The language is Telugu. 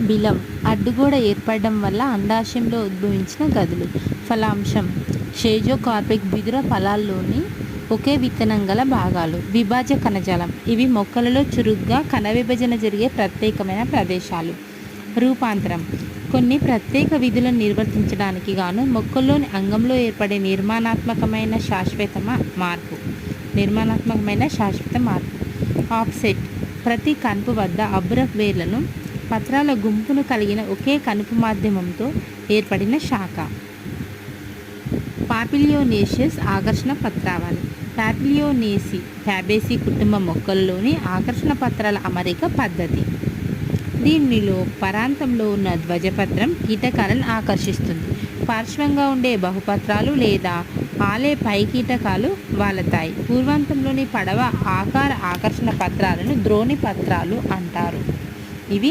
బిలం అడ్డుగోడ ఏర్పడడం వల్ల అండాశయంలో ఉద్భవించిన గదులు. ఫలాంశం షేజోకార్పిక్ విదుర ఫలాల్లోని ఒకే విత్తనం గల భాగాలు. విభాజ్య కణజాలం ఇవి మొక్కలలో చురుగ్గా కణ విభజన జరిగే ప్రత్యేకమైన ప్రదేశాలు. రూపాంతరం కొన్ని ప్రత్యేక విధులను నిర్వర్తించడానికి గాను మొక్కల్లోని అంగంలో ఏర్పడే నిర్మాణాత్మకమైన శాశ్వత మార్పు. ఆఫ్సెట్ ప్రతి కణుపు వద్ద అబ్బురపు వేర్లను పత్రాల గుంపును కలిగిన ఒకే కణుపు మాధ్యమంతో ఏర్పడిన శాఖ. పాపిలియోనేషియస్ ఆకర్షణ పత్రావళి. ఫ్యాబేసి కుటుంబ మొక్కల్లోని ఆకర్షణ పత్రాల అమరిక పద్ధతి. దీనిలో పరాంతంలో ఉన్న ధ్వజపత్రం కీటకాలను ఆకర్షిస్తుంది. పార్శ్వంగా ఉండే బహుపత్రాలు లేదా ఆలే పై కీటకాలు వాలతాయి. పూర్వాంతంలోని పడవ ఆకార ఆకర్షణ పత్రాలను ద్రోణి పత్రాలు అంటారు.